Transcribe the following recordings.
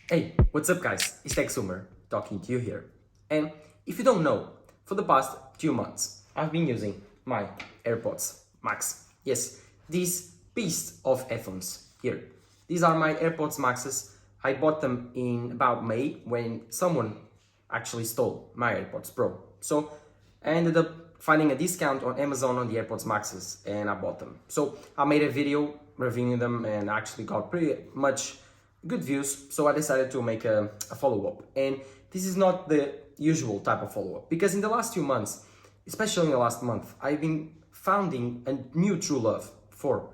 Hey, what's up guys? It's TechSumer talking to you here. And if you don't know, for the past 2 months, I've been using my AirPods Max. Yes, these piece of headphones here. These are my AirPods Maxes. I bought them in about May when someone actually stole my AirPods Pro. So I ended up finding a discount on Amazon on the AirPods Maxes and I bought them. So I made a video reviewing them and actually got pretty much good views, so I decided to make a follow-up. And this is not the usual type of follow-up because in the last 2 months, especially in the last month, I've been finding a new true love for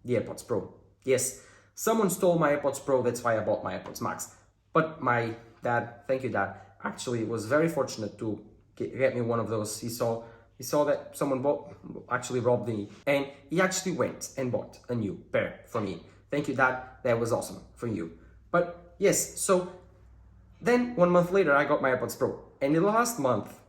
the AirPods Pro. Yes, someone stole my AirPods Pro, that's why I bought my AirPods Max. But my dad, thank you dad, actually was very fortunate to get me one of those. He saw that someone actually robbed me, and he actually went and bought a new pair for me. Thank you, Dad. That was awesome for you. But yes, so then 1 month later, I got my AirPods Pro. And in the last month,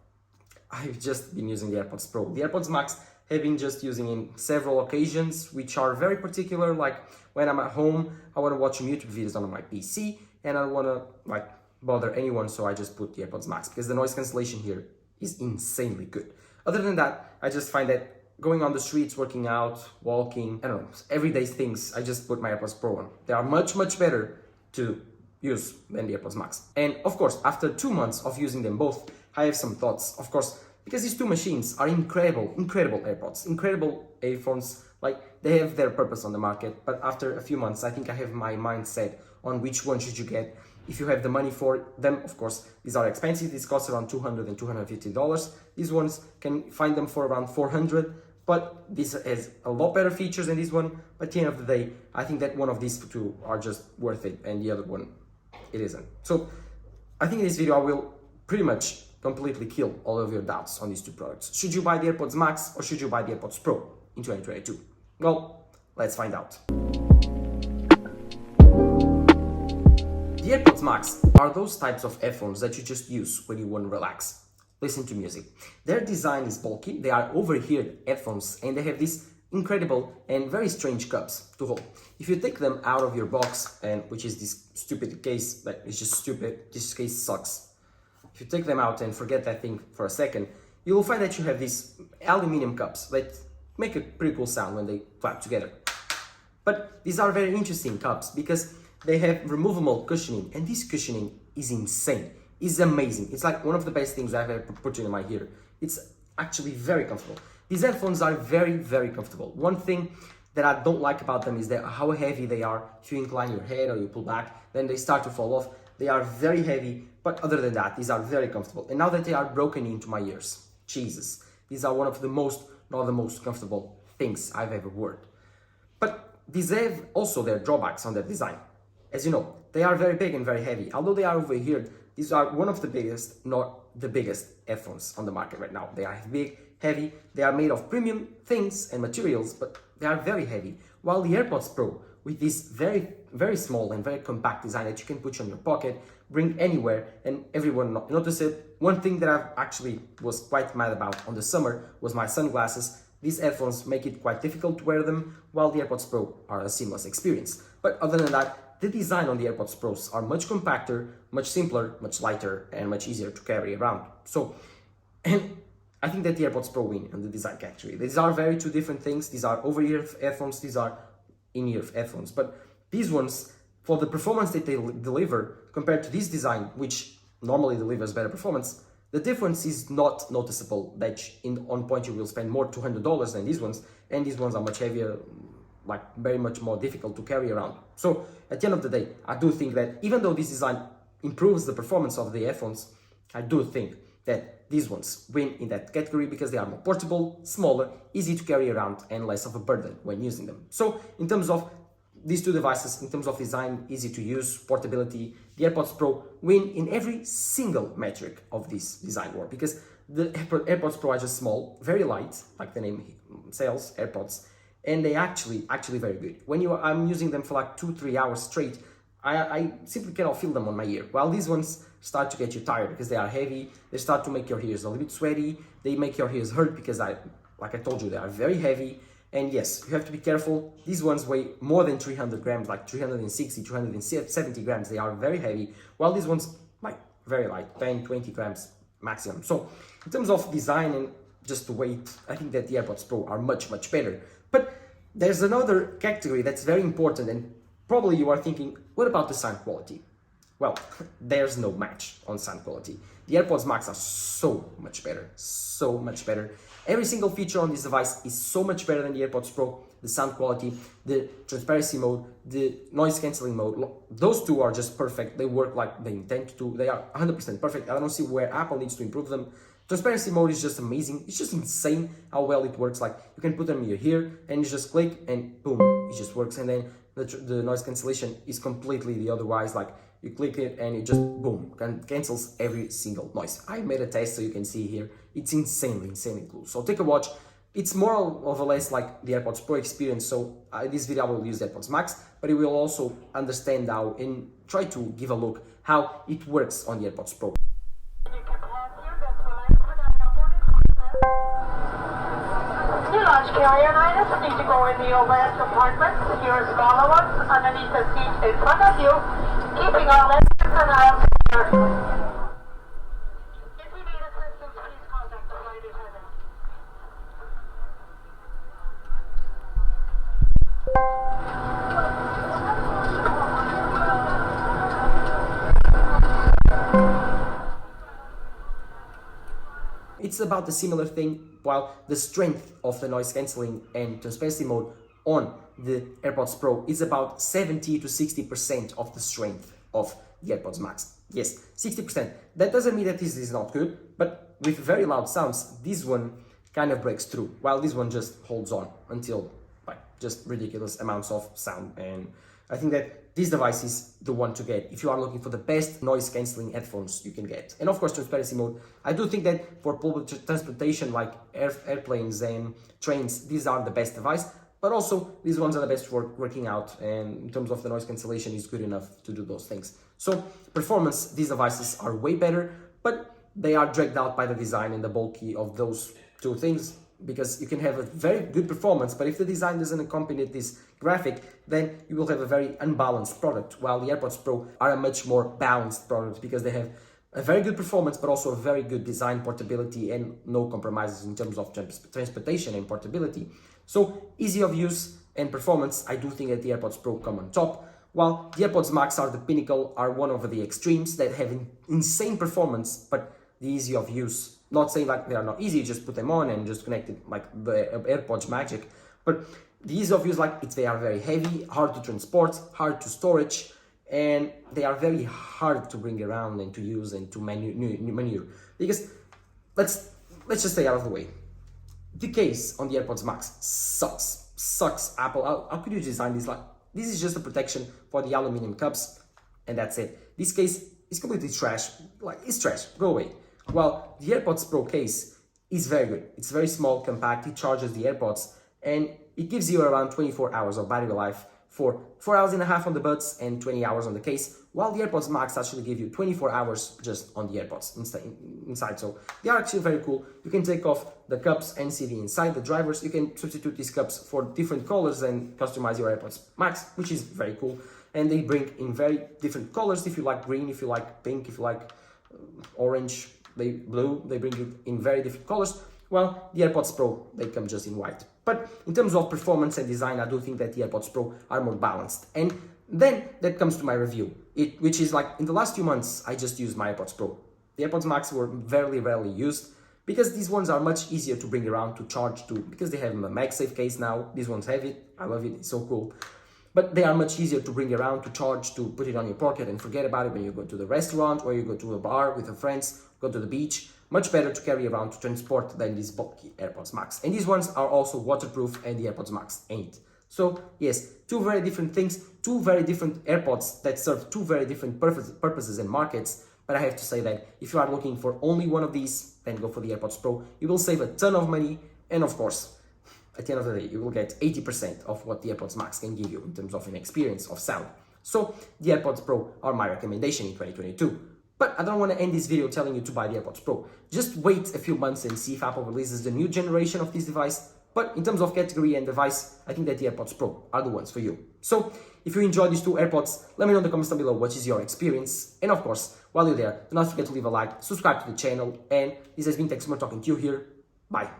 I've just been using the AirPods Pro. The AirPods Max have been just using in several occasions, which are very particular, like when I'm at home, I want to watch some YouTube videos on my PC, and I don't want to bother anyone, so I just put the AirPods Max because the noise cancellation here is insanely good. Other than that, I just find that going on the streets, working out, walking, I don't know, everyday things, I just put my AirPods Pro on. They are much, much better to use than the AirPods Max. And of course, after 2 months of using them both, I have some thoughts, of course, because these two machines are incredible AirPods, incredible earphones, like they have their purpose on the market. But after a few months, I think I have my mind set on which one should you get. If you have the money for them, of course, these are expensive. These cost around $200 and $250. These ones can find them for around $400. But this has a lot better features than this one. But at the end of the day, I think that one of these two are just worth it and the other one, it isn't. So I think in this video, I will pretty much completely kill all of your doubts on these two products. Should you buy the AirPods Max or should you buy the AirPods Pro in 2022? Well, let's find out. The AirPods Max are those types of headphones that you just use when you want to relax, listen to music. Their design is bulky, they are over-eared headphones, and they have these incredible and very strange cups to hold. If you take them out of your box, and which is this stupid case, that is just stupid, this case sucks. If you take them out and forget that thing for a second, you will find that you have these aluminum cups that make a pretty cool sound when they clap together. But these are very interesting cups because they have removable cushioning, and this cushioning is insane. It's amazing. It's like one of the best things I've ever put in my ear. It's actually very comfortable. These headphones are very, very comfortable. One thing that I don't like about them is that how heavy they are. If you incline your head or you pull back, then they start to fall off. They are very heavy, but other than that, these are very comfortable. And now that they are broken into my ears, Jesus, these are one of the most, not the most comfortable things I've ever worn. But these have also their drawbacks on their design. As you know, they are very big and very heavy. Although they are over-eared, these are one of the biggest, not the biggest headphones on the market right now. They are big, heavy, they are made of premium things and materials, but they are very heavy. While the AirPods Pro, with this very, very small and very compact design that you can put on your pocket, bring anywhere, and everyone notice it. One thing that I actually was quite mad about on the summer was my sunglasses. These headphones make it quite difficult to wear them, while the AirPods Pro are a seamless experience. But other than that, the design on the AirPods Pros are much compacter, much simpler, much lighter, and much easier to carry around. So, and I think that the AirPods Pro win on the design category. These are very two different things. These are over-ear headphones, these are in-ear headphones. But these ones, for the performance that they deliver, compared to this design, which normally delivers better performance, the difference is not noticeable. That on point you will spend more $200 than these ones, and these ones are much heavier, like very much more difficult to carry around. So at the end of the day, I do think that even though this design improves the performance of the headphones, I do think that these ones win in that category because they are more portable, smaller, easy to carry around, and less of a burden when using them. So in terms of these two devices, in terms of design, easy to use, portability, the AirPods Pro win in every single metric of this design war because the AirPods Pro are just small, very light, like the name says, AirPods, and they actually very good. When I'm using them for like 2-3 hours straight, I simply cannot feel them on my ear. While these ones start to get you tired because they are heavy, they start to make your ears a little bit sweaty, they make your ears hurt because like I told you, they are very heavy, And yes, you have to be careful. These ones weigh more than 300 grams, like 360, 370 grams. They are very heavy, while these ones, like, very light, 10, 20 grams maximum. So in terms of design and just the weight, I think that the AirPods Pro are much, much better. But there's another category that's very important, and probably you are thinking, what about the sound quality? Well, there's no match on sound quality. The AirPods Max are so much better, so much better. Every single feature on this device is so much better than the AirPods Pro. The sound quality, the transparency mode, the noise cancelling mode, those two are just perfect. They work like they intend to. They are 100% perfect. I don't see where Apple needs to improve them. Transparency mode is just amazing. It's just insane how well it works. Like, you can put them in your ear and you just click and boom, it just works. And then the noise cancellation is completely the otherwise. Like, you click it and it just boom, cancels every single noise. I made a test so you can see here. It's insanely cool. So take a watch. It's more or less like the AirPods Pro experience. So this video I will use the AirPods Max, but it will also understand how and try to give a look how it works on the AirPods Pro. New launch carrier liners need to go in the overhead compartments. Here are smaller ones underneath the seat in front of you, keeping all exits and aisles clear. If you need assistance, please contact the flight attendant. It's about the similar thing, while the strength of the noise cancelling and transparency mode on the AirPods Pro is about 70 to 60% of the strength of the AirPods Max. Yes, 60%. That doesn't mean that this is not good, but with very loud sounds, this one kind of breaks through, while this one just holds on until like just ridiculous amounts of sound. And I think that this device is the one to get if you are looking for the best noise cancelling headphones you can get. And of course, transparency mode. I do think that for public transportation like airplanes and trains, these are the best device, but also these ones are the best for working out, and in terms of the noise cancellation is good enough to do those things. So performance, these devices are way better, but they are dragged out by the design and the bulky of those two things, because you can have a very good performance, but if the design doesn't accompany this graphic, then you will have a very unbalanced product, while the AirPods Pro are a much more balanced product because they have a very good performance, but also a very good design, portability, and no compromises in terms of transportation and portability. So easy of use and performance, I do think that the AirPods Pro come on top, while the AirPods Max are the pinnacle, are one of the extremes that have insane performance, but the easy of use. Not saying like they are not easy, just put them on and just connect it like the AirPods magic, but the ease of use, like they are very heavy, hard to transport, hard to storage, and they are very hard to bring around and to use and to maneuver. Because let's just stay out of the way. The case on the AirPods Max sucks. Apple, how could you design this? Like, this is just a protection for the aluminum cups, and that's it. This case is completely trash. Like, it's trash. Go away. Well, the AirPods Pro case is very good. It's very small, compact. It charges the AirPods, and it gives you around 24 hours of battery life for 4.5 hours on the buds and 20 hours on the case, while the AirPods Max actually give you 24 hours just on the AirPods inside. So they are actually very cool. You can take off the cups and see the inside, the drivers. You can substitute these cups for different colors and customize your AirPods Max, which is very cool. And they bring in very different colors. If you like green, if you like pink, if you like orange, blue, they bring it in very different colors. Well, the AirPods Pro, they come just in white. But in terms of performance and design, I do think that the AirPods Pro are more balanced. And then that comes to my review, which is like in the last few months, I just used my AirPods Pro. The AirPods Max were very rarely used because these ones are much easier to bring around, to charge to, because they have a MagSafe case now. These ones have it. I love it. It's so cool. But they are much easier to bring around, to charge, to put it on your pocket and forget about it when you go to the restaurant or you go to a bar with your friends, go to the beach. Much better to carry around to transport than these bulky AirPods Max. And these ones are also waterproof, and the AirPods Max ain't. So yes, two very different things, two very different AirPods that serve two very different purposes and markets. But I have to say that if you are looking for only one of these, then go for the AirPods Pro. You will save a ton of money, and of course, at the end of the day, you will get 80% of what the AirPods Max can give you in terms of an experience of sound. So the AirPods Pro are my recommendation in 2022. But I don't want to end this video telling you to buy the AirPods Pro. Just wait a few months and see if Apple releases the new generation of this device. But in terms of category and device, I think that the AirPods Pro are the ones for you. So if you enjoyed these two AirPods, let me know in the comments down below what is your experience. And of course, while you're there, do not forget to leave a like, subscribe to the channel, and this has been Tech Smart talking to you here. Bye.